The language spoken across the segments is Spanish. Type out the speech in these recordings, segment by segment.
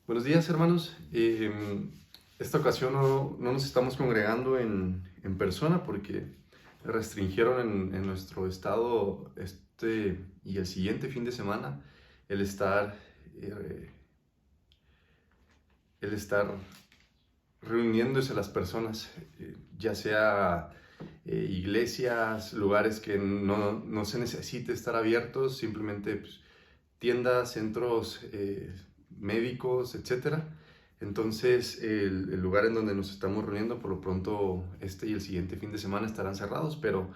Buenos días, hermanos. Esta ocasión no nos estamos congregando en persona porque restringieron en nuestro estado este y el siguiente fin de semana el estar, eh, el estar reuniéndose las personas, ya sea iglesias, lugares que no se necesite estar abiertos, simplemente pues, tiendas, centros médicos, etcétera. Entonces, el lugar en donde nos estamos reuniendo, por lo pronto, este y el siguiente fin de semana estarán cerrados, pero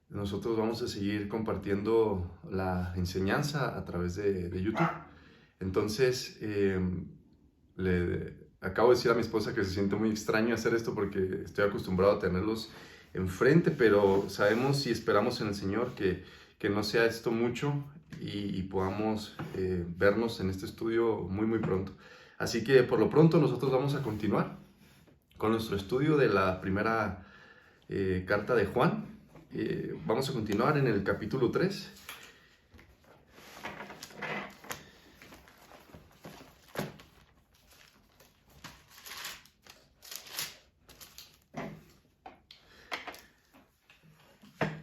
nosotros vamos a seguir compartiendo la enseñanza a través de YouTube. Entonces, le acabo de decir a mi esposa que se siente muy extraño hacer esto porque estoy acostumbrado a tenerlos enfrente, pero sabemos y esperamos en el Señor que no sea esto mucho y podamos vernos en este estudio muy pronto. Así que por lo pronto nosotros vamos a continuar con nuestro estudio de la primera carta de Juan. Vamos a continuar en el capítulo 3.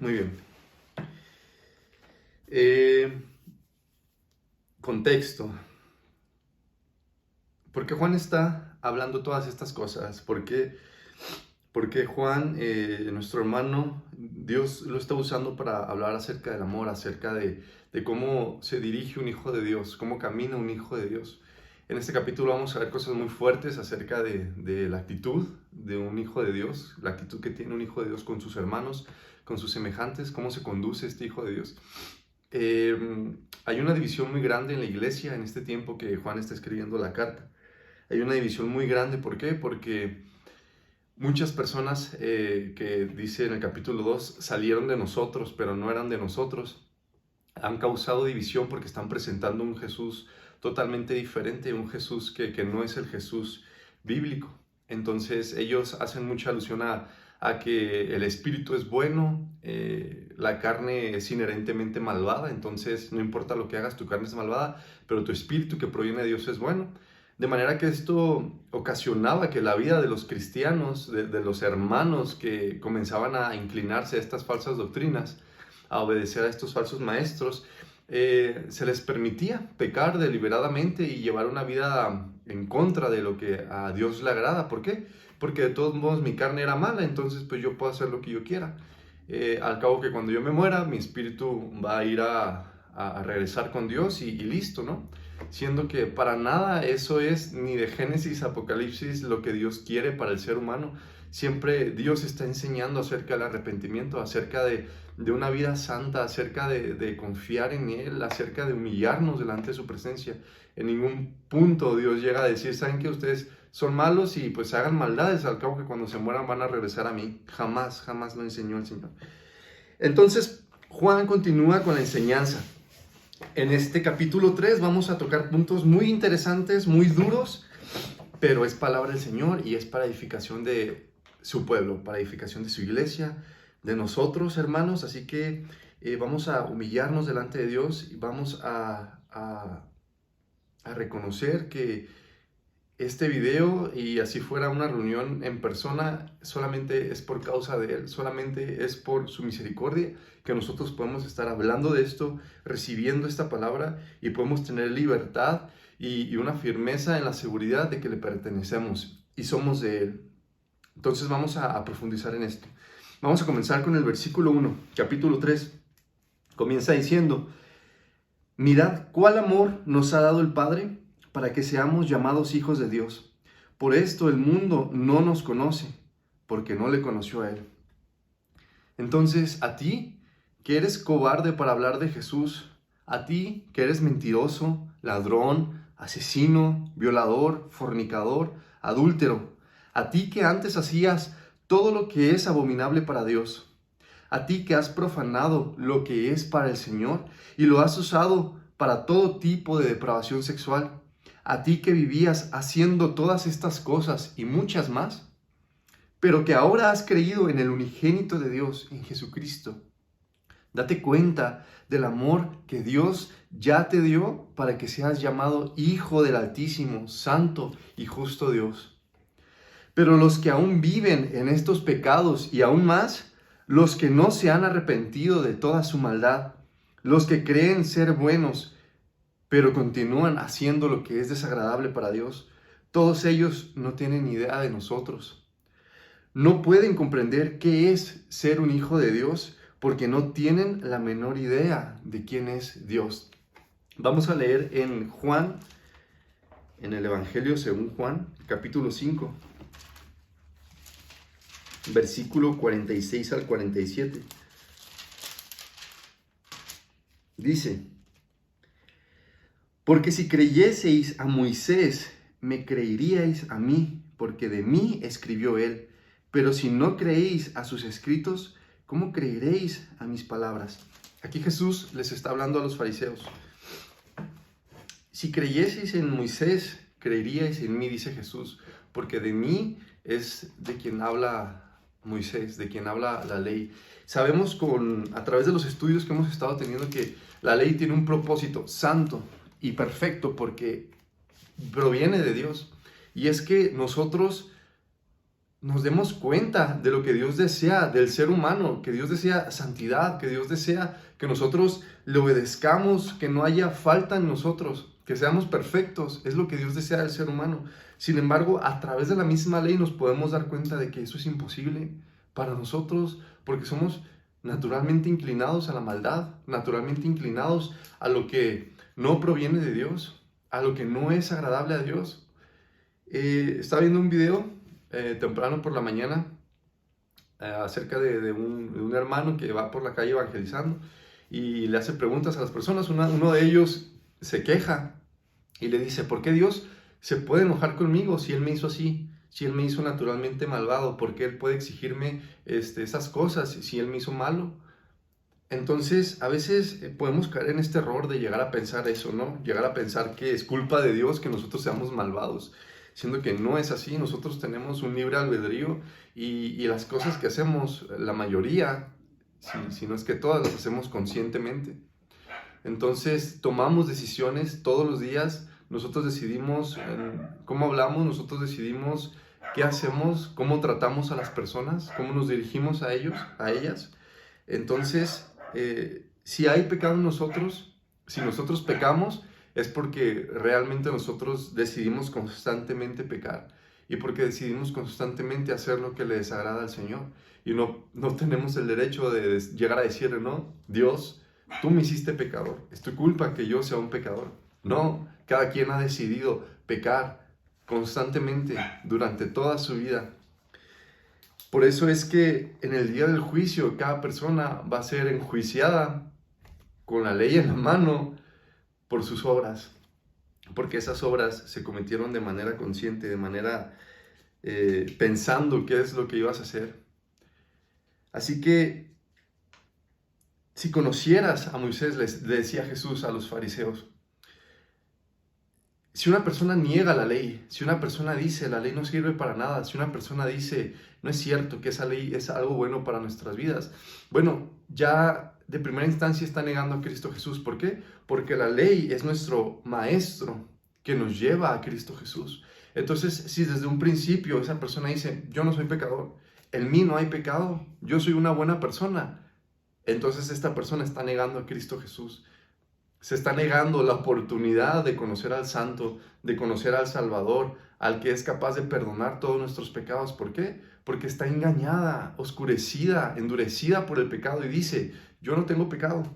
Muy bien. Contexto. ¿Por qué Juan está hablando todas estas cosas? Porque Juan, nuestro hermano, Dios lo está usando para hablar acerca del amor, acerca de cómo se dirige un hijo de Dios, cómo camina un hijo de Dios. En este capítulo vamos a ver cosas muy fuertes acerca de la actitud de un hijo de Dios, la actitud que tiene un hijo de Dios con sus hermanos, con sus semejantes, cómo se conduce este hijo de Dios. Hay una división muy grande en la iglesia en este tiempo que Juan está escribiendo la carta. Hay una división muy grande, ¿por qué? Porque muchas personas que dice en el capítulo 2 salieron de nosotros, pero no eran de nosotros. Han causado división porque están presentando un Jesús totalmente diferente, un Jesús que no es el Jesús bíblico. Entonces ellos hacen mucha alusión a que el espíritu es bueno, la carne es inherentemente malvada, entonces no importa lo que hagas, tu carne es malvada, pero tu espíritu que proviene de Dios es bueno. De manera que esto ocasionaba que la vida de los cristianos, de los hermanos que comenzaban a inclinarse a estas falsas doctrinas, a obedecer a estos falsos maestros, se les permitía pecar deliberadamente y llevar una vida en contra de lo que a Dios le agrada. ¿Por qué? Porque de todos modos mi carne era mala, entonces pues yo puedo hacer lo que yo quiera. Al cabo que cuando yo me muera, mi espíritu va a ir a regresar con Dios y listo, ¿no? Siendo que para nada eso es ni de Génesis, Apocalipsis lo que Dios quiere para el ser humano. Siempre Dios está enseñando acerca del arrepentimiento, acerca de una vida santa, acerca de confiar en Él, acerca de humillarnos delante de su presencia. En ningún punto Dios llega a decir, ¿saben que ustedes son malos y pues hagan maldades? Al cabo que cuando se mueran van a regresar a mí. Jamás, jamás lo enseñó el Señor. Entonces, Juan continúa con la enseñanza. En este capítulo 3 vamos a tocar puntos muy interesantes, muy duros, pero es palabra del Señor y es para edificación de su pueblo, para edificación de su iglesia, de nosotros, hermanos. Así que vamos a humillarnos delante de Dios y vamos a reconocer que este video, y así fuera una reunión en persona, solamente es por causa de Él, solamente es por su misericordia que nosotros podemos estar hablando de esto, recibiendo esta palabra y podemos tener libertad y una firmeza en la seguridad de que le pertenecemos y somos de Él. Entonces vamos a profundizar en esto. Vamos a comenzar con el versículo 1, capítulo 3. Comienza diciendo: mirad cuál amor nos ha dado el Padre para que seamos llamados hijos de Dios. Por esto el mundo no nos conoce, porque no le conoció a Él. Entonces, a ti, que eres cobarde para hablar de Jesús, a ti, que eres mentiroso, ladrón, asesino, violador, fornicador, adúltero, a ti que antes hacías todo lo que es abominable para Dios, a ti que has profanado lo que es para el Señor y lo has usado para todo tipo de depravación sexual, a ti que vivías haciendo todas estas cosas y muchas más, pero que ahora has creído en el unigénito de Dios, en Jesucristo. Date cuenta del amor que Dios ya te dio para que seas llamado hijo del Altísimo, santo y justo Dios. Pero los que aún viven en estos pecados y aún más, los que no se han arrepentido de toda su maldad, los que creen ser buenos, pero continúan haciendo lo que es desagradable para Dios, todos ellos no tienen idea de nosotros. No pueden comprender qué es ser un hijo de Dios porque no tienen la menor idea de quién es Dios. Vamos a leer en Juan, en el Evangelio según Juan, capítulo 5, versículo 46 al 47. Dice: porque si creyeseis a Moisés, me creeríais a mí, porque de mí escribió él. Pero si no creéis a sus escritos, ¿cómo creeréis a mis palabras? Aquí Jesús les está hablando a los fariseos. Si creyeseis en Moisés, creeríais en mí, dice Jesús, porque de mí es de quien habla Moisés, de quien habla la ley. Sabemos a través de los estudios que hemos estado teniendo que la ley tiene un propósito santo y perfecto porque proviene de Dios. Y es que nosotros nos demos cuenta de lo que Dios desea del ser humano, que Dios desea santidad, que Dios desea que nosotros le obedezcamos, que no haya falta en nosotros, que seamos perfectos. Es lo que Dios desea del ser humano. Sin embargo, a través de la misma ley nos podemos dar cuenta de que eso es imposible para nosotros, porque somos naturalmente inclinados a la maldad, naturalmente inclinados a lo que no proviene de Dios, a lo que no es agradable a Dios. Estaba viendo un video temprano por la mañana acerca de un hermano que va por la calle evangelizando y le hace preguntas a las personas. Uno de ellos se queja y le dice: ¿por qué Dios se puede enojar conmigo si Él me hizo así? Si Él me hizo naturalmente malvado, ¿por qué Él puede exigirme esas cosas si Él me hizo malo? Entonces, a veces podemos caer en este error de llegar a pensar eso, ¿no? Llegar a pensar que es culpa de Dios que nosotros seamos malvados, siendo que no es así. Nosotros tenemos un libre albedrío y las cosas que hacemos, la mayoría, si no es que todas, las hacemos conscientemente. Entonces, tomamos decisiones todos los días. Nosotros decidimos cómo hablamos, nosotros decidimos qué hacemos, cómo tratamos a las personas, cómo nos dirigimos a ellos, a ellas. Entonces, si hay pecado en nosotros, si nosotros pecamos, es porque realmente nosotros decidimos constantemente pecar y porque decidimos constantemente hacer lo que le desagrada al Señor. Y no tenemos el derecho de llegar a decirle: no, Dios, tú me hiciste pecador, es tu culpa que yo sea un pecador. No, cada quien ha decidido pecar constantemente durante toda su vida. Por eso es que en el día del juicio cada persona va a ser enjuiciada con la ley en la mano por sus obras, porque esas obras se cometieron de manera consciente, de manera pensando qué es lo que ibas a hacer. Así que si conocieras a Moisés, le decía Jesús a los fariseos, si una persona niega la ley, si una persona dice la ley no sirve para nada, si una persona dice no es cierto que esa ley es algo bueno para nuestras vidas, bueno, ya de primera instancia está negando a Cristo Jesús. ¿Por qué? Porque la ley es nuestro maestro que nos lleva a Cristo Jesús. Entonces, si desde un principio esa persona dice yo no soy pecador, en mí no hay pecado, yo soy una buena persona, entonces esta persona está negando a Cristo Jesús. Se está negando la oportunidad de conocer al Santo, de conocer al Salvador, al que es capaz de perdonar todos nuestros pecados. ¿Por qué? Porque está engañada, oscurecida, endurecida por el pecado y dice: yo no tengo pecado.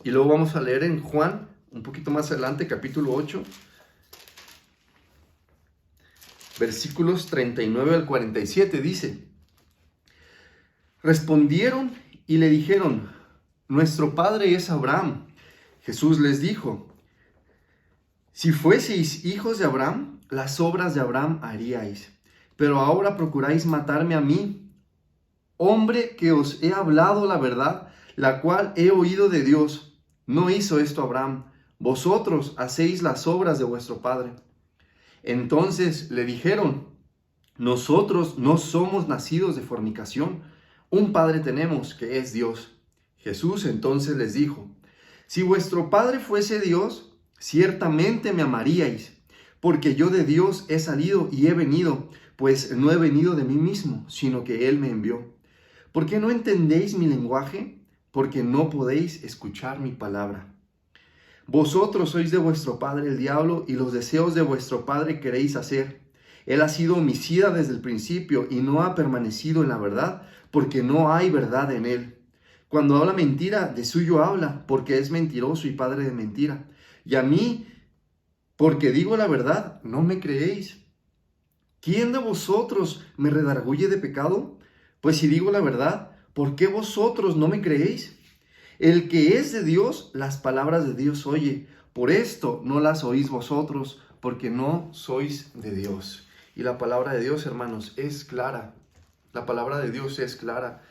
Y luego vamos a leer en Juan, un poquito más adelante, capítulo 8, versículos 39 al 47, dice: respondieron y le dijeron: nuestro padre es Abraham. Jesús les dijo: si fueseis hijos de Abraham, las obras de Abraham haríais. Pero ahora procuráis matarme a mí, hombre que os he hablado la verdad, la cual he oído de Dios. No hizo esto Abraham. Vosotros hacéis las obras de vuestro padre. Entonces le dijeron: nosotros no somos nacidos de fornicación. Un padre tenemos, que es Dios. Jesús entonces les dijo: si vuestro Padre fuese Dios, ciertamente me amaríais, porque yo de Dios he salido y he venido, pues no he venido de mí mismo, sino que Él me envió. ¿Por qué no entendéis mi lenguaje? Porque no podéis escuchar mi palabra. Vosotros sois de vuestro padre el diablo, y los deseos de vuestro padre queréis hacer. Él ha sido homicida desde el principio y no ha permanecido en la verdad, porque no hay verdad en él. Cuando habla mentira, de suyo habla, porque es mentiroso y padre de mentira. Y a mí, porque digo la verdad, no me creéis. ¿Quién de vosotros me redarguye de pecado? Pues si digo la verdad, ¿por qué vosotros no me creéis? El que es de Dios, las palabras de Dios oye. Por esto no las oís vosotros, porque no sois de Dios. Y la palabra de Dios, hermanos, es clara. La palabra de Dios es clara.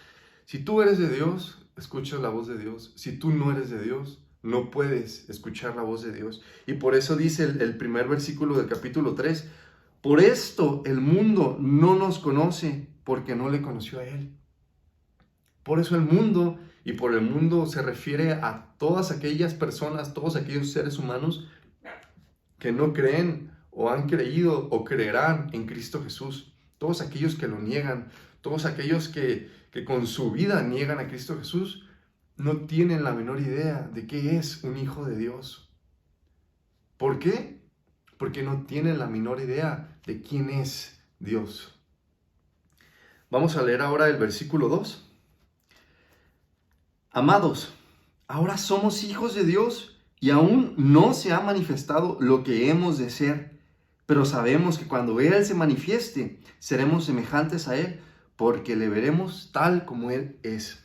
Si tú eres de Dios, escuchas la voz de Dios. Si tú no eres de Dios, no puedes escuchar la voz de Dios. Y por eso dice el primer versículo del capítulo 3, por esto el mundo no nos conoce, porque no le conoció a Él. Por eso el mundo, y por el mundo se refiere a todas aquellas personas, todos aquellos seres humanos que no creen o han creído o creerán en Cristo Jesús. Todos aquellos que lo niegan, todos aquellos que con su vida niegan a Cristo Jesús, no tienen la menor idea de qué es un hijo de Dios. ¿Por qué? Porque no tienen la menor idea de quién es Dios. Vamos a leer ahora el versículo 2. Amados, ahora somos hijos de Dios y aún no se ha manifestado lo que hemos de ser, pero sabemos que cuando Él se manifieste, seremos semejantes a Él, porque le veremos tal como Él es.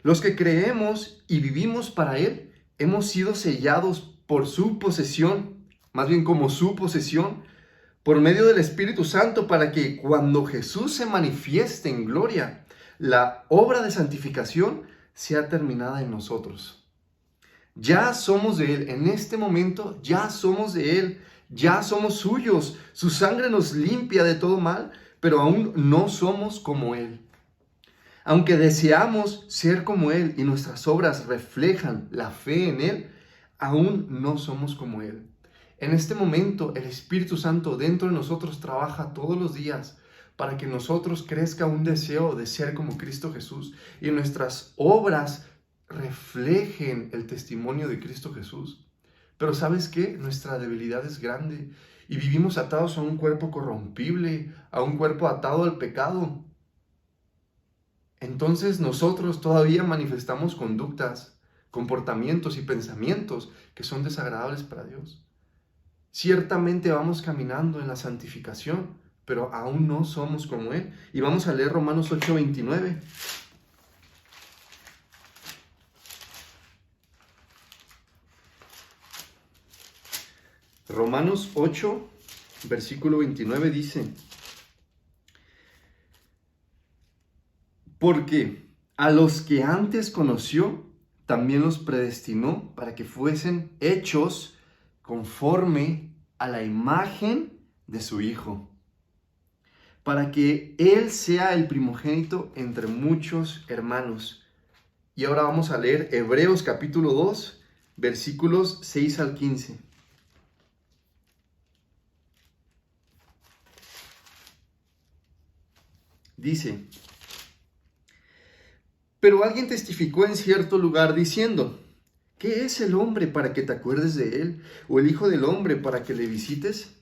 Los que creemos y vivimos para Él, hemos sido sellados por su posesión, más bien como su posesión, por medio del Espíritu Santo, para que cuando Jesús se manifieste en gloria, la obra de santificación sea terminada en nosotros. Ya somos de Él, en este momento ya somos de Él, ya somos suyos, su sangre nos limpia de todo mal, pero aún no somos como Él. Aunque deseamos ser como Él y nuestras obras reflejan la fe en Él, aún no somos como Él. En este momento el Espíritu Santo dentro de nosotros trabaja todos los días para que nosotros crezca un deseo de ser como Cristo Jesús y nuestras obras reflejen el testimonio de Cristo Jesús. Pero ¿sabes qué? Nuestra debilidad es grande y vivimos atados a un cuerpo corrompible, a un cuerpo atado al pecado. Entonces nosotros todavía manifestamos conductas, comportamientos y pensamientos que son desagradables para Dios. Ciertamente vamos caminando en la santificación, pero aún no somos como Él. Y vamos a leer Romanos 8:29. Romanos 8, versículo 29 dice: porque a los que antes conoció, también los predestinó para que fuesen hechos conforme a la imagen de su Hijo, para que Él sea el primogénito entre muchos hermanos. Y ahora vamos a leer Hebreos capítulo 2, versículos 6 al 15. Dice: pero alguien testificó en cierto lugar diciendo: ¿qué es el hombre para que te acuerdes de él? ¿O el hijo del hombre para que le visites?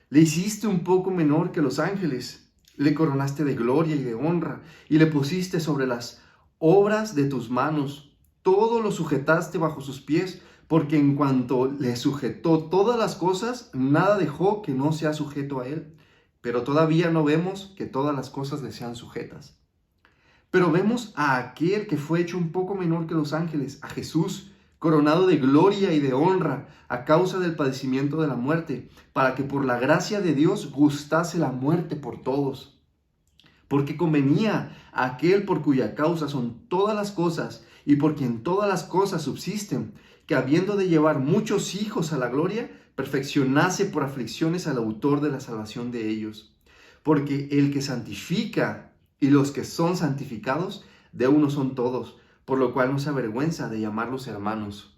Le hiciste un poco menor que los ángeles, le coronaste de gloria y de honra, y le pusiste sobre las obras de tus manos. Todo lo sujetaste bajo sus pies, porque en cuanto le sujetó todas las cosas, nada dejó que no sea sujeto a él. Pero todavía no vemos que todas las cosas le sean sujetas. Pero vemos a aquel que fue hecho un poco menor que los ángeles, a Jesús, coronado de gloria y de honra a causa del padecimiento de la muerte, para que por la gracia de Dios gustase la muerte por todos. Porque convenía a aquel por cuya causa son todas las cosas y por quien todas las cosas subsisten, que habiendo de llevar muchos hijos a la gloria, perfeccionase por aflicciones al autor de la salvación de ellos. Porque el que santifica y los que son santificados de uno son todos, por lo cual no se avergüenza de llamarlos hermanos,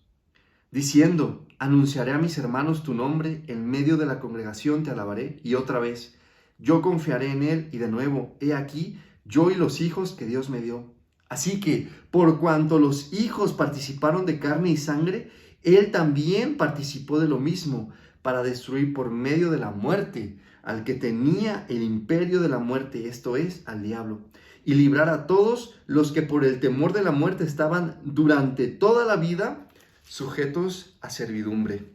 diciendo: anunciaré a mis hermanos tu nombre, en medio de la congregación te alabaré. Y otra vez: yo confiaré en él. Y de nuevo: he aquí, yo y los hijos que Dios me dio. Así que, por cuanto los hijos participaron de carne y sangre, él también participó de lo mismo, para destruir por medio de la muerte al que tenía el imperio de la muerte, esto es, al diablo, y librar a todos los que por el temor de la muerte estaban durante toda la vida sujetos a servidumbre.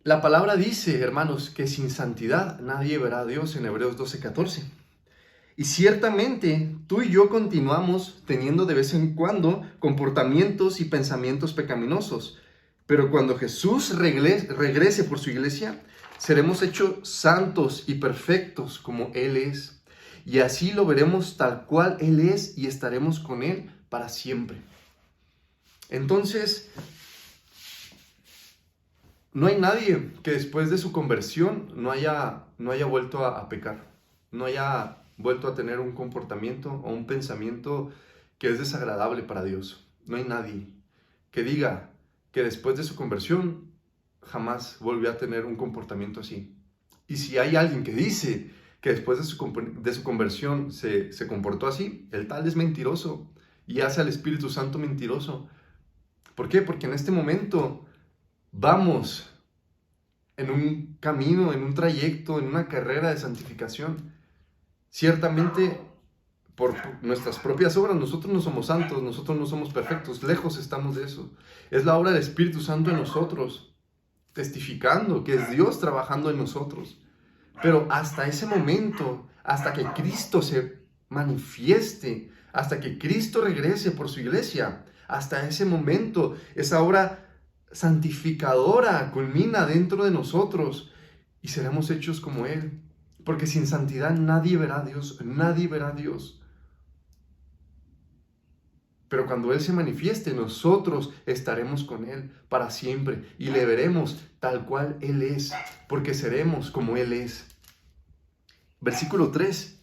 La palabra dice, hermanos, que sin santidad nadie verá a Dios en Hebreos 12:14. Y ciertamente tú y yo continuamos teniendo de vez en cuando comportamientos y pensamientos pecaminosos. Pero cuando Jesús regrese por su iglesia, seremos hechos santos y perfectos como Él es. Y así lo veremos tal cual Él es y estaremos con Él para siempre. Entonces, no hay nadie que después de su conversión no haya vuelto a pecar, no haya vuelto a tener un comportamiento o un pensamiento que es desagradable para Dios. No hay nadie que diga que después de su conversión jamás volvió a tener un comportamiento así. Y si hay alguien que dice que después de su conversión se comportó así, el tal es mentiroso y hace al Espíritu Santo mentiroso. ¿Por qué? Porque en este momento vamos en un camino, en un trayecto, en una carrera de santificación. Ciertamente, por nuestras propias obras, nosotros no somos santos, nosotros no somos perfectos, lejos estamos de eso. Es la obra del Espíritu Santo en nosotros, testificando que es Dios trabajando en nosotros. Pero hasta ese momento, hasta que Cristo se manifieste, hasta que Cristo regrese por su iglesia, hasta ese momento, esa obra santificadora culmina dentro de nosotros y seremos hechos como Él. Porque sin santidad nadie verá a Dios, nadie verá a Dios. Pero cuando Él se manifieste, nosotros estaremos con Él para siempre y le veremos tal cual Él es, porque seremos como Él es. Versículo 3.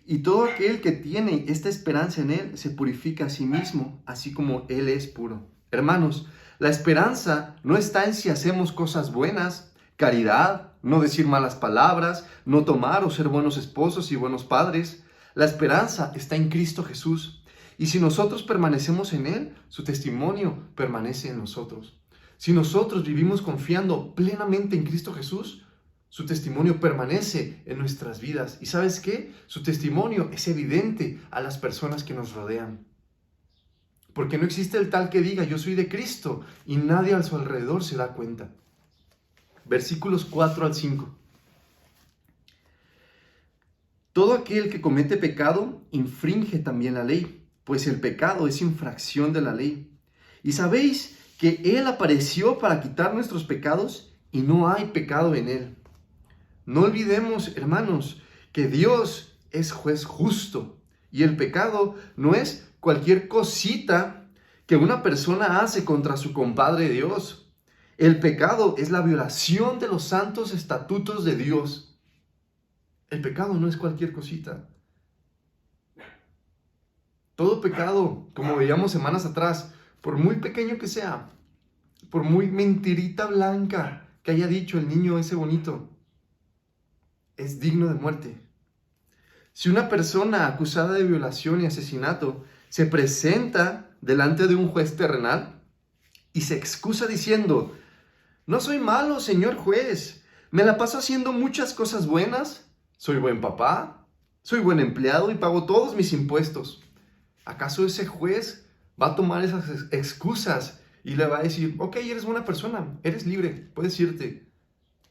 Y todo aquel que tiene esta esperanza en Él se purifica a sí mismo, así como Él es puro. Hermanos, la esperanza no está en si hacemos cosas buenas, caridad, no decir malas palabras, no tomar o ser buenos esposos y buenos padres. La esperanza está en Cristo Jesús. Y si nosotros permanecemos en Él, su testimonio permanece en nosotros. Si nosotros vivimos confiando plenamente en Cristo Jesús, su testimonio permanece en nuestras vidas. ¿Y sabes qué? Su testimonio es evidente a las personas que nos rodean. Porque no existe el tal que diga, yo soy de Cristo, y nadie a su alrededor se da cuenta. Versículos 4 al 5. Todo aquel que comete pecado infringe también la ley, pues el pecado es infracción de la ley. Y sabéis que Él apareció para quitar nuestros pecados y no hay pecado en Él. No olvidemos, hermanos, que Dios es juez justo y el pecado no es cualquier cosita que una persona hace contra su compadre Dios. El pecado es la violación de los santos estatutos de Dios. El pecado no es cualquier cosita. Todo pecado, como veíamos semanas atrás, por muy pequeño que sea, por muy mentirita blanca que haya dicho el niño ese bonito, es digno de muerte. Si una persona acusada de violación y asesinato se presenta delante de un juez terrenal y se excusa diciendo, no soy malo, señor juez, me la paso haciendo muchas cosas buenas, soy buen papá, soy buen empleado y pago todos mis impuestos. ¿Acaso ese juez va a tomar esas excusas y le va a decir, ok, eres buena persona, eres libre, puedes irte?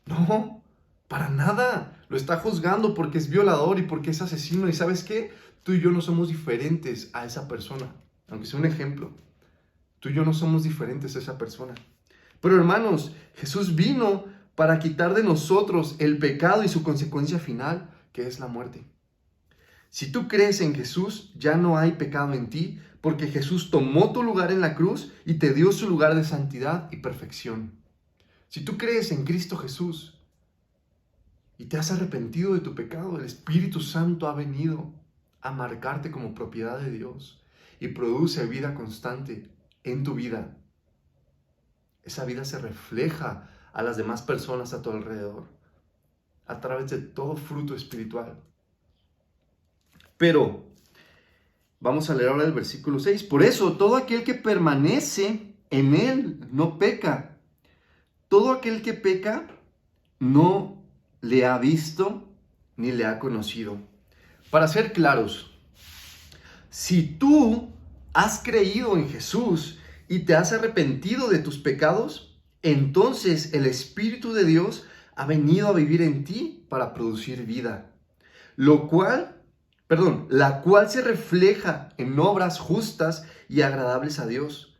No, para nada. Lo está juzgando porque es violador y porque es asesino. ¿Y sabes qué? Tú y yo no somos diferentes a esa persona. Aunque sea un ejemplo. Tú y yo no somos diferentes a esa persona. Pero hermanos, Jesús vino para quitar de nosotros el pecado y su consecuencia final, que es la muerte. Si tú crees en Jesús, ya no hay pecado en ti, porque Jesús tomó tu lugar en la cruz y te dio su lugar de santidad y perfección. Si tú crees en Cristo Jesús y te has arrepentido de tu pecado, el Espíritu Santo ha venido a marcarte como propiedad de Dios y produce vida constante en tu vida. Esa vida se refleja a las demás personas a tu alrededor a través de todo fruto espiritual. Pero vamos a leer ahora el versículo 6. Por eso, todo aquel que permanece en él no peca. Todo aquel que peca no le ha visto ni le ha conocido. Para ser claros, si tú has creído en Jesús y te has arrepentido de tus pecados, entonces el Espíritu de Dios ha venido a vivir en ti para producir vida, la cual se refleja en obras justas y agradables a Dios.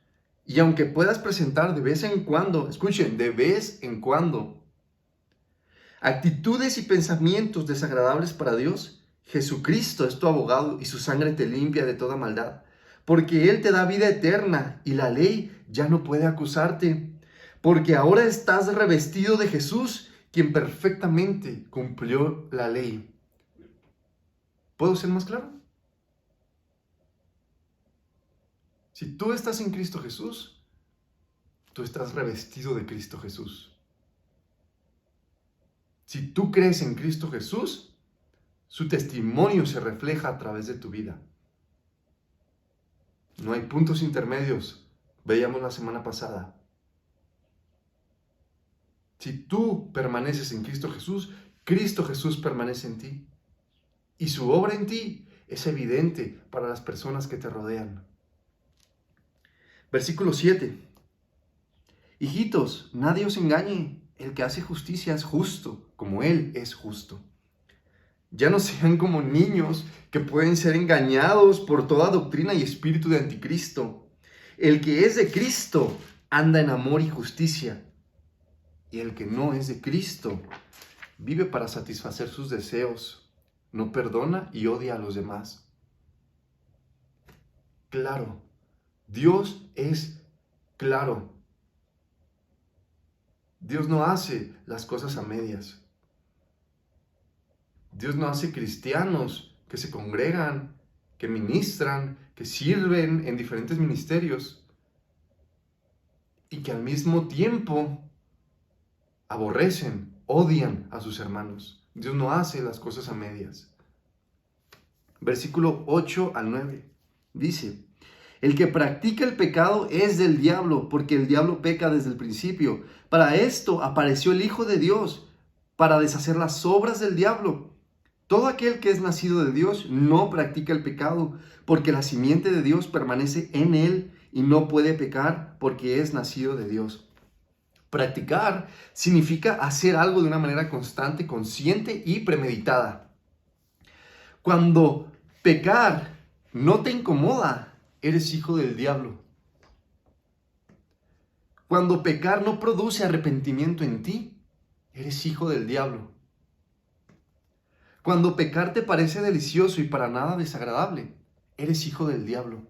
Y aunque puedas presentar de vez en cuando, escuchen, de vez en cuando, actitudes y pensamientos desagradables para Dios, Jesucristo es tu abogado y su sangre te limpia de toda maldad, porque Él te da vida eterna y la ley ya no puede acusarte, porque ahora estás revestido de Jesús, quien perfectamente cumplió la ley. ¿Puedo ser más claro? Si tú estás en Cristo Jesús, tú estás revestido de Cristo Jesús. Si tú crees en Cristo Jesús, su testimonio se refleja a través de tu vida. No hay puntos intermedios, veíamos la semana pasada. Si tú permaneces en Cristo Jesús permanece en ti. Y su obra en ti es evidente para las personas que te rodean. Versículo 7. Hijitos, nadie os engañe. El que hace justicia es justo, como Él es justo. Ya no sean como niños que pueden ser engañados por toda doctrina y espíritu de anticristo. El que es de Cristo anda en amor y justicia. Y el que no es de Cristo vive para satisfacer sus deseos. No perdona y odia a los demás. Claro, Dios es claro. Dios no hace las cosas a medias. Dios no hace cristianos que se congregan, que ministran, que sirven en diferentes ministerios y que al mismo tiempo aborrecen, odian a sus hermanos. Dios no hace las cosas a medias. Versículo 8 al 9 dice: el que practica el pecado es del diablo, porque el diablo peca desde el principio. Para esto apareció el Hijo de Dios, para deshacer las obras del diablo. Todo aquel que es nacido de Dios no practica el pecado, porque la simiente de Dios permanece en él y no puede pecar porque es nacido de Dios. Practicar significa hacer algo de una manera constante, consciente y premeditada. Cuando pecar no te incomoda, eres hijo del diablo. Cuando pecar no produce arrepentimiento en ti, eres hijo del diablo. Cuando pecar te parece delicioso y para nada desagradable, eres hijo del diablo.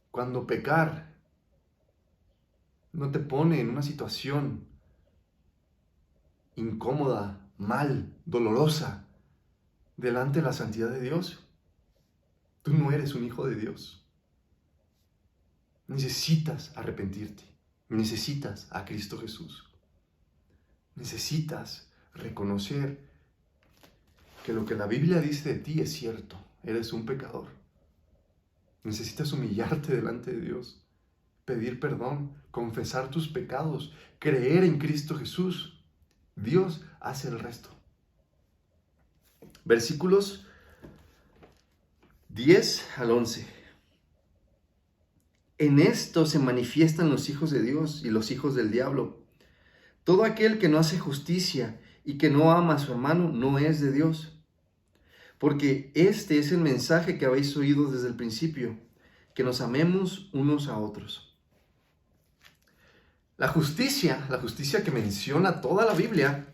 Cuando pecar no te pone en una situación incómoda, mal, dolorosa, delante de la santidad de Dios, tú no eres un hijo de Dios. Necesitas arrepentirte, necesitas a Cristo Jesús. Necesitas reconocer que lo que la Biblia dice de ti es cierto. Eres un pecador. Necesitas humillarte delante de Dios, pedir perdón, confesar tus pecados, creer en Cristo Jesús. Dios hace el resto. Versículos 10 al 11. En esto se manifiestan los hijos de Dios y los hijos del diablo. Todo aquel que no hace justicia y que no ama a su hermano no es de Dios. Porque este es el mensaje que habéis oído desde el principio, que nos amemos unos a otros. La justicia que menciona toda la Biblia,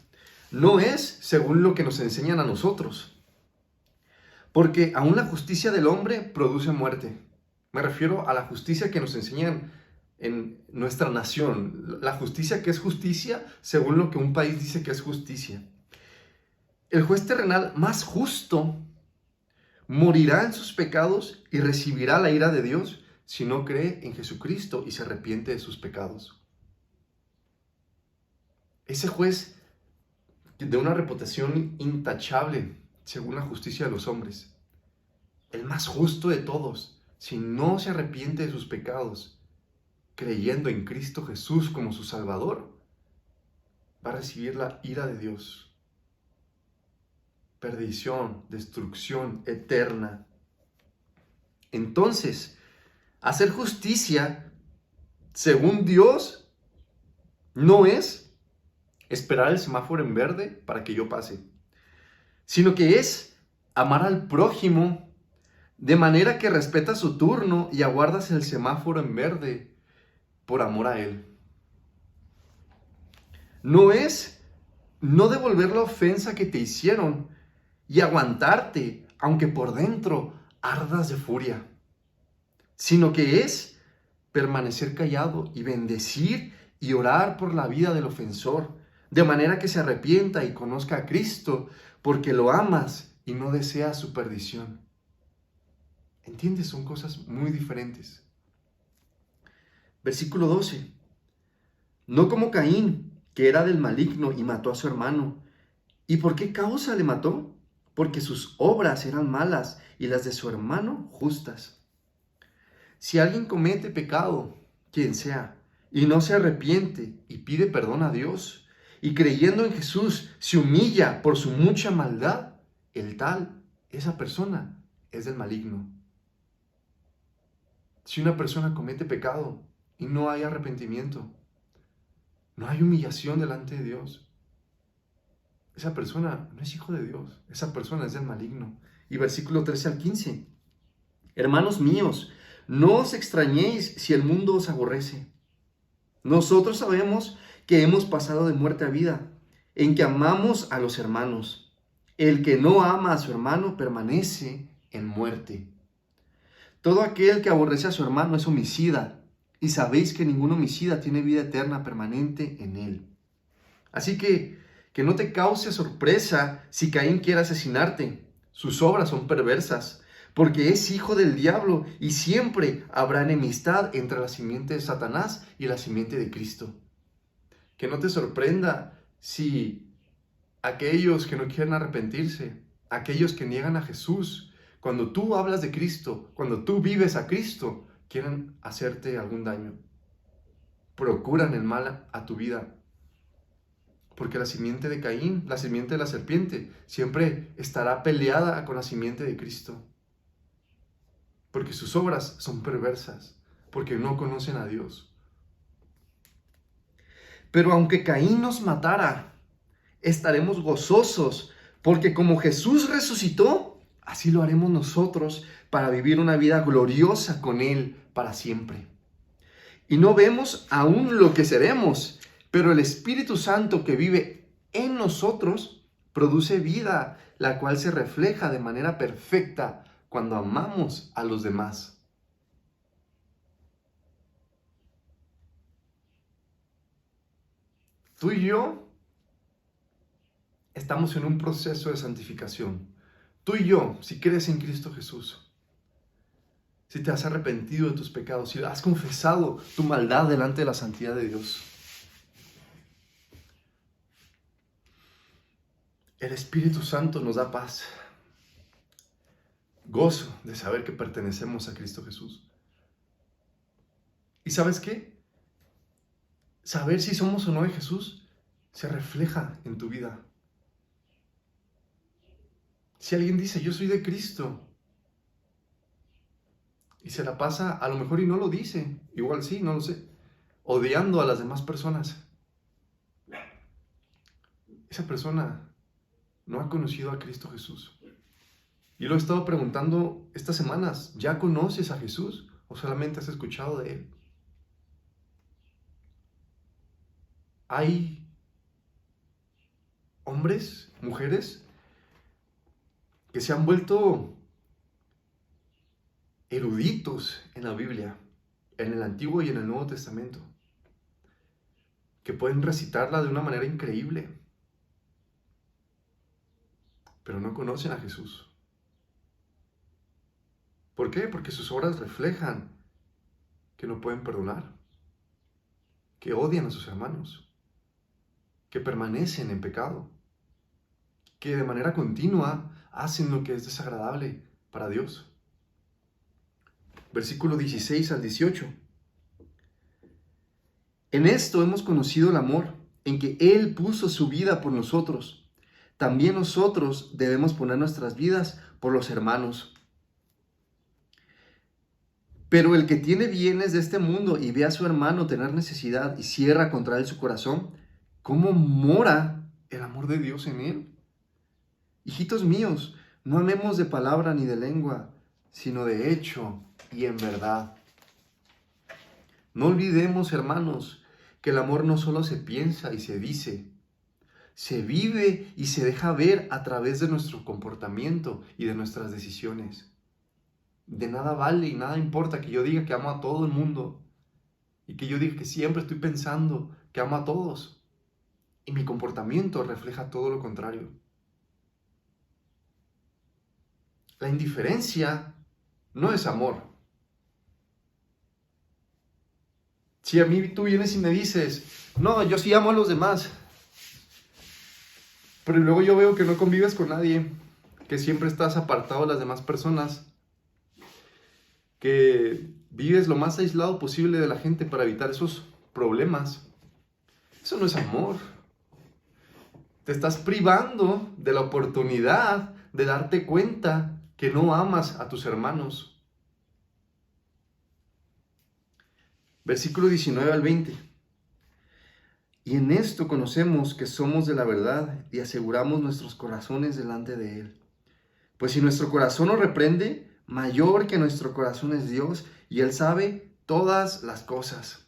no es según lo que nos enseñan a nosotros. Porque aún la justicia del hombre produce muerte. Me refiero a la justicia que nos enseñan en nuestra nación, la justicia que es justicia según lo que un país dice que es justicia. el juez terrenal más justo morirá en sus pecados y recibirá la ira de Dios si no cree en Jesucristo y se arrepiente de sus pecados. Ese juez de una reputación intachable según la justicia de los hombres, el más justo de todos, si no se arrepiente de sus pecados, creyendo en Cristo Jesús como su Salvador, va a recibir la ira de Dios. Perdición, destrucción eterna. Entonces, hacer justicia según Dios no es esperar el semáforo en verde para que yo pase, sino que es amar al prójimo de manera que respetas su turno y aguardas el semáforo en verde por amor a él. No es no devolver la ofensa que te hicieron y aguantarte, aunque por dentro ardas de furia, sino que es permanecer callado y bendecir y orar por la vida del ofensor, de manera que se arrepienta y conozca a Cristo, porque lo amas y no deseas su perdición. ¿Entiendes? Son cosas muy diferentes. Versículo 12. No como Caín, que era del maligno y mató a su hermano. ¿Y por qué causa le mató? Porque sus obras eran malas y las de su hermano justas. Si alguien comete pecado, quien sea, y no se arrepiente y pide perdón a Dios, y creyendo en Jesús se humilla por su mucha maldad, esa persona es del maligno. Si una persona comete pecado y no hay arrepentimiento, no hay humillación delante de Dios, esa persona no es hijo de Dios, esa persona es del maligno. Y versículo 13 al 15. Hermanos míos, no os extrañéis si el mundo os aborrece. Nosotros sabemos que hemos pasado de muerte a vida, en que amamos a los hermanos. El que no ama a su hermano permanece en muerte. Todo aquel que aborrece a su hermano es homicida, y sabéis que ningún homicida tiene vida eterna permanente en él. Así que no te cause sorpresa si Caín quiere asesinarte. Sus obras son perversas, porque es hijo del diablo y siempre habrá enemistad entre la simiente de Satanás y la simiente de Cristo. Que no te sorprenda si aquellos que no quieren arrepentirse, aquellos que niegan a Jesús, cuando tú hablas de Cristo, cuando tú vives a Cristo, quieren hacerte algún daño. Procuran el mal a tu vida. Porque la simiente de Caín, la simiente de la serpiente, siempre estará peleada con la simiente de Cristo. Porque sus obras son perversas, porque no conocen a Dios. Pero aunque Caín nos matara, estaremos gozosos, porque como Jesús resucitó, así lo haremos nosotros para vivir una vida gloriosa con Él para siempre. Y no vemos aún lo que seremos, pero el Espíritu Santo que vive en nosotros produce vida, la cual se refleja de manera perfecta cuando amamos a los demás. Tú y yo estamos en un proceso de santificación. Tú y yo, si crees en Cristo Jesús, si te has arrepentido de tus pecados, si has confesado tu maldad delante de la santidad de Dios, el Espíritu Santo nos da paz, gozo de saber que pertenecemos a Cristo Jesús. ¿Y sabes qué? Saber si somos o no de Jesús se refleja en tu vida. Si alguien dice, yo soy de Cristo, y se la pasa, a lo mejor y no lo dice, igual sí, no lo sé, odiando a las demás personas, esa persona no ha conocido a Cristo Jesús. Y lo he estado preguntando estas semanas, ¿ya conoces a Jesús o solamente has escuchado de Él? Hay hombres, mujeres, que se han vuelto eruditos en la Biblia, en el Antiguo y en el Nuevo Testamento, que pueden recitarla de una manera increíble. pero no conocen a Jesús. ¿Por qué? Porque sus obras reflejan que no pueden perdonar, que odian a sus hermanos, que permanecen en pecado, que de manera continua hacen lo que es desagradable para Dios. Versículo 16 al 18. En esto hemos conocido el amor, en que Él puso su vida por nosotros. También nosotros debemos poner nuestras vidas por los hermanos. Pero el que tiene bienes de este mundo y ve a su hermano tener necesidad y cierra contra él su corazón, ¿cómo mora el amor de Dios en él? Hijitos míos, no amemos de palabra ni de lengua, sino de hecho y en verdad. No olvidemos, hermanos, que el amor no solo se piensa y se dice, se vive y se deja ver a través de nuestro comportamiento y de nuestras decisiones. De nada vale y nada importa que yo diga que amo a todo el mundo y que yo diga que siempre estoy pensando que amo a todos y mi comportamiento refleja todo lo contrario. La indiferencia no es amor. Si a mí tú vienes y me dices, no, yo sí amo a los demás, pero luego yo veo que no convives con nadie, que siempre estás apartado de las demás personas, que vives lo más aislado posible de la gente para evitar esos problemas. Eso no es amor. Te estás privando de la oportunidad de darte cuenta que no amas a tus hermanos. Versículo 19 al 20. Y en esto conocemos que somos de la verdad y aseguramos nuestros corazones delante de Él. Pues si nuestro corazón nos reprende, mayor que nuestro corazón es Dios y Él sabe todas las cosas.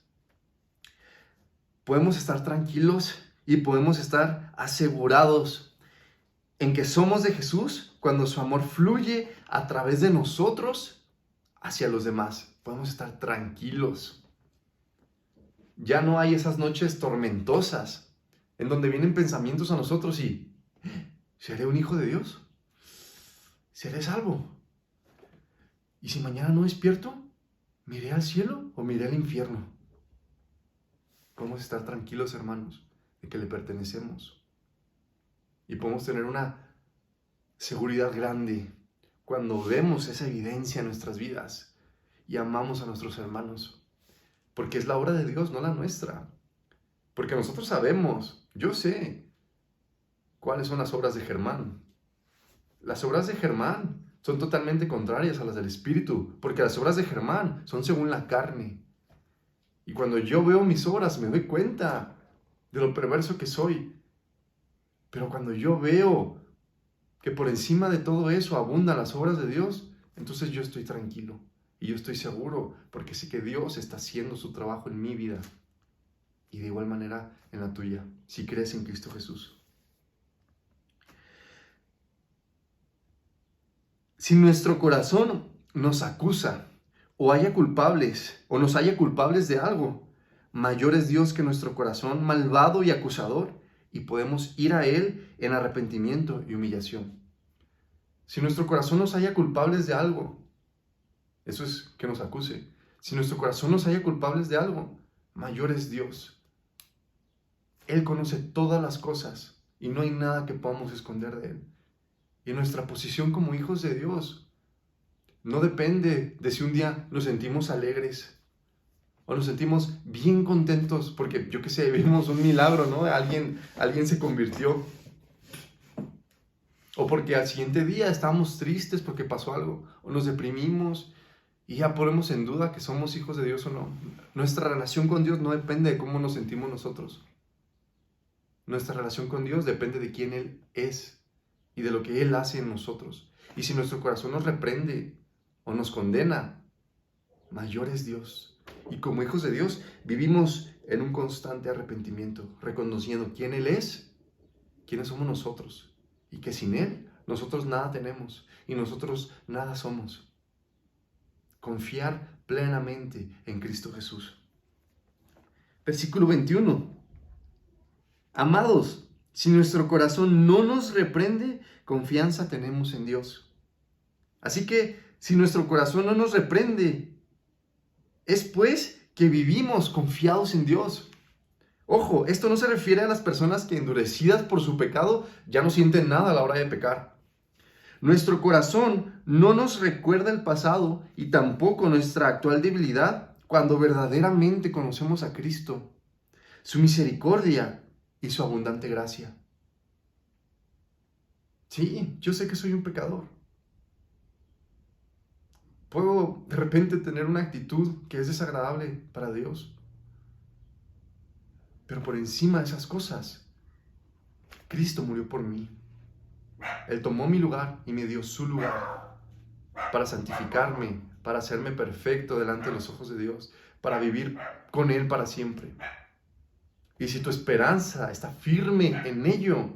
Podemos estar tranquilos y podemos estar asegurados en que somos de Jesús cuando su amor fluye a través de nosotros hacia los demás. Podemos estar tranquilos. Ya no hay esas noches tormentosas en donde vienen pensamientos a nosotros y ¿seré un hijo de Dios? ¿Seré salvo? ¿Y si mañana no despierto? ¿Me iré al cielo o me iré al infierno? Podemos estar tranquilos, hermanos, de que le pertenecemos. Y podemos tener una seguridad grande cuando vemos esa evidencia en nuestras vidas y amamos a nuestros hermanos. Porque es la obra de Dios, no la nuestra. Porque nosotros sabemos, yo sé, cuáles son las obras de Germán. Las obras de Germán son totalmente contrarias a las del Espíritu, porque las obras de Germán son según la carne. Y cuando yo veo mis obras me doy cuenta de lo perverso que soy. Pero cuando yo veo que por encima de todo eso abundan las obras de Dios, entonces yo estoy tranquilo. Y yo estoy seguro, porque sé que Dios está haciendo su trabajo en mi vida. Y de igual manera en la tuya, si crees en Cristo Jesús. Si nuestro corazón nos acusa o nos haya culpables de algo, mayor es Dios que nuestro corazón malvado y acusador, y podemos ir a Él en arrepentimiento y humillación. Si nuestro corazón nos haya culpables de algo, eso es que nos acuse. Si nuestro corazón nos haya culpables de algo, mayor es Dios. Él conoce todas las cosas y no hay nada que podamos esconder de Él. Y nuestra posición como hijos de Dios no depende de si un día nos sentimos alegres o nos sentimos bien contentos porque, yo qué sé, vimos un milagro, ¿no? Alguien se convirtió. O porque al siguiente día estábamos tristes porque pasó algo, o nos deprimimos y ya ponemos en duda que somos hijos de Dios o no. Nuestra relación con Dios no depende de cómo nos sentimos nosotros. Nuestra relación con Dios depende de quién Él es y de lo que Él hace en nosotros. Y si nuestro corazón nos reprende o nos condena, mayor es Dios. Y como hijos de Dios vivimos en un constante arrepentimiento, reconociendo quién Él es, quiénes somos nosotros, y que sin Él nosotros nada tenemos y nosotros nada somos. Confiar plenamente en Cristo Jesús. Versículo 21. Amados, si nuestro corazón no nos reprende, confianza tenemos en Dios. Así que si nuestro corazón no nos reprende, es pues que vivimos confiados en Dios. Ojo, esto no se refiere a las personas que, endurecidas por su pecado, ya no sienten nada a la hora de pecar. Nuestro corazón no nos recuerda el pasado y tampoco nuestra actual debilidad cuando verdaderamente conocemos a Cristo, su misericordia y su abundante gracia. Sí, yo sé que soy un pecador. Puedo de repente tener una actitud que es desagradable para Dios. Pero por encima de esas cosas, Cristo murió por mí. Él tomó mi lugar y me dio su lugar para santificarme, para hacerme perfecto delante de los ojos de Dios, para vivir con Él para siempre. Y si tu esperanza está firme en ello,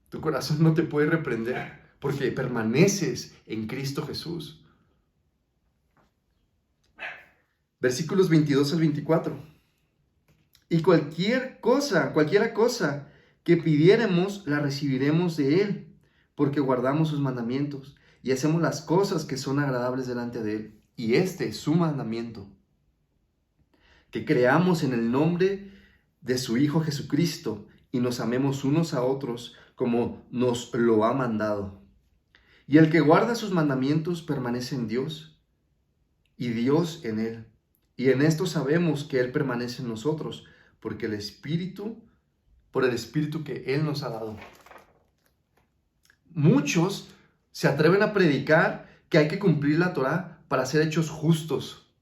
tu corazón no te puede reprender porque permaneces en Cristo Jesús. Versículos 22 al 24. Y cualquiera cosa que pidiéremos, la recibiremos de Él, porque guardamos sus mandamientos y hacemos las cosas que son agradables delante de Él. Y este es su mandamiento, que creamos en el nombre de su Hijo Jesucristo y nos amemos unos a otros como nos lo ha mandado. Y el que guarda sus mandamientos permanece en Dios y Dios en él. Y en esto sabemos que Él permanece en nosotros, porque por el Espíritu que Él nos ha dado. Muchos se atreven a predicar que hay que cumplir la Torá para ser hechos justos.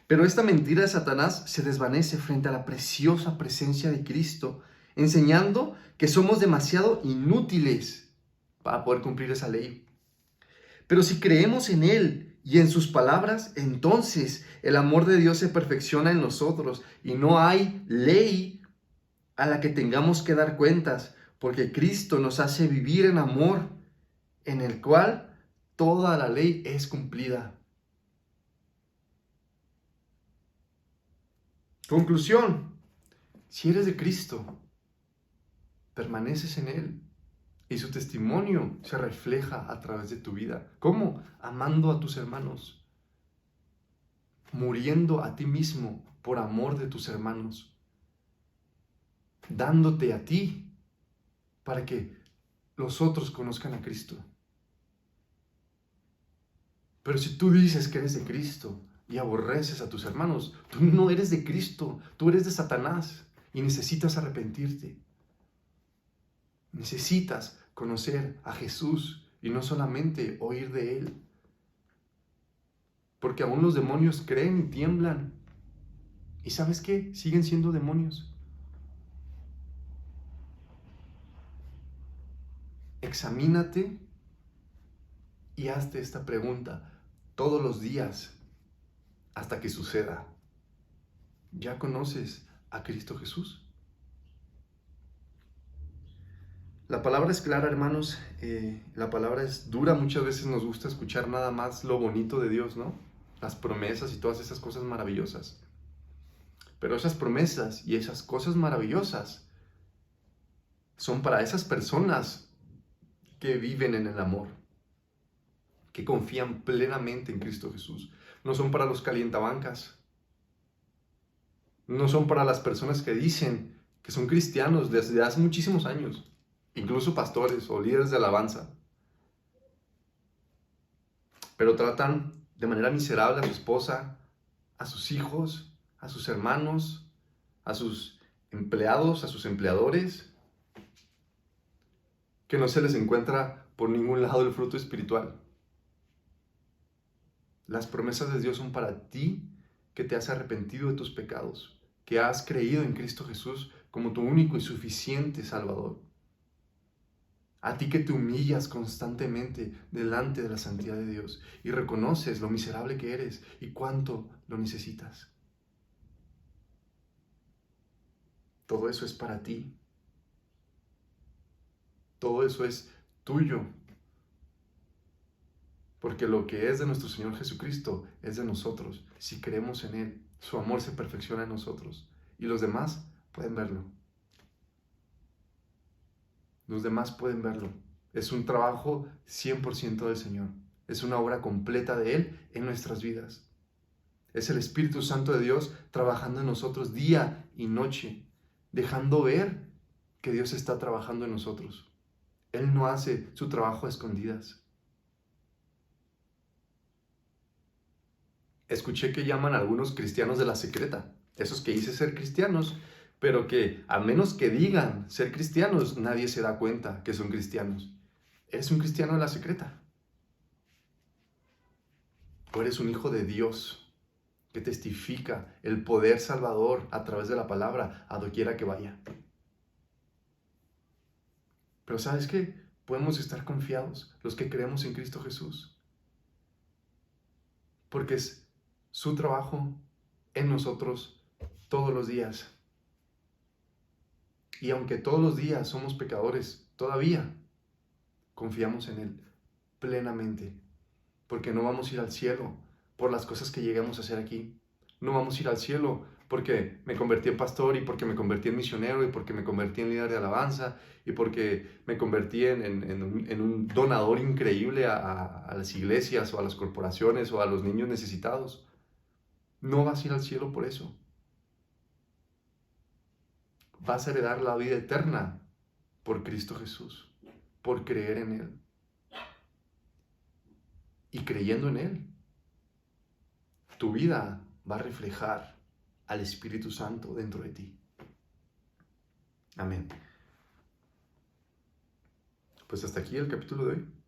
Pero esta mentira de Satanás se desvanece frente a la preciosa presencia de Cristo, enseñando que somos demasiado inútiles para poder cumplir esa ley. Pero si creemos en Él y en sus palabras, entonces el amor de Dios se perfecciona en nosotros y no hay ley a la que tengamos que dar cuentas, porque Cristo nos hace vivir en amor, en el cual toda la ley es cumplida. Conclusión: si eres de Cristo, permaneces en Él y su testimonio se refleja a través de tu vida. ¿Cómo? Amando a tus hermanos, muriendo a ti mismo por amor de tus hermanos, dándote a ti para que los otros conozcan a Cristo. Pero si tú dices que eres de Cristo y aborreces a tus hermanos, tú no eres de Cristo, tú eres de Satanás y necesitas arrepentirte. Necesitas conocer a Jesús y no solamente oír de Él. Porque aún los demonios creen y tiemblan. ¿Y sabes qué? Siguen siendo demonios. Examínate y hazte esta pregunta todos los días hasta que suceda. ¿Ya conoces a Cristo Jesús? La palabra es clara, hermanos. La palabra es dura. Muchas veces nos gusta escuchar nada más lo bonito de Dios, ¿no? Las promesas y todas esas cosas maravillosas. Pero esas promesas y esas cosas maravillosas son para esas personas que viven en el amor, que confían plenamente en Cristo Jesús. No son para los calientabancas. No son para las personas que dicen que son cristianos desde hace muchísimos años. Incluso pastores o líderes de alabanza. Pero tratan de manera miserable a su esposa, a sus hijos, a sus hermanos, a sus empleados, a sus empleadores, que no se les encuentra por ningún lado el fruto espiritual. Las promesas de Dios son para ti, que te has arrepentido de tus pecados, que has creído en Cristo Jesús como tu único y suficiente Salvador. A ti que te humillas constantemente delante de la santidad de Dios y reconoces lo miserable que eres y cuánto lo necesitas. Todo eso es para ti. Todo eso es tuyo. Porque lo que es de nuestro Señor Jesucristo es de nosotros. Si creemos en Él, su amor se perfecciona en nosotros. Y los demás pueden verlo. Los demás pueden verlo. Es un trabajo 100% del Señor. Es una obra completa de Él en nuestras vidas. Es el Espíritu Santo de Dios trabajando en nosotros día y noche, dejando ver que Dios está trabajando en nosotros. Él no hace su trabajo a escondidas. Escuché que llaman a algunos cristianos de la secreta, esos que dicen ser cristianos, pero que a menos que digan ser cristianos, nadie se da cuenta que son cristianos. Eres un cristiano de la secreta. O eres un hijo de Dios que testifica el poder salvador a través de la palabra a doquiera que vaya. Pero ¿sabes qué? Podemos estar confiados los que creemos en Cristo Jesús. Porque es su trabajo en nosotros todos los días. Y aunque todos los días somos pecadores, todavía confiamos en Él plenamente. Porque no vamos a ir al cielo por las cosas que lleguemos a hacer aquí. No vamos a ir al cielo porque me convertí en pastor y porque me convertí en misionero y porque me convertí en líder de alabanza y porque me convertí en un donador increíble a las iglesias o a las corporaciones o a los niños necesitados. No vas a ir al cielo por eso. Vas a heredar la vida eterna por Cristo Jesús, por creer en Él. Y creyendo en Él, tu vida va a reflejar al Espíritu Santo dentro de ti. Amén. Pues hasta aquí el capítulo de hoy.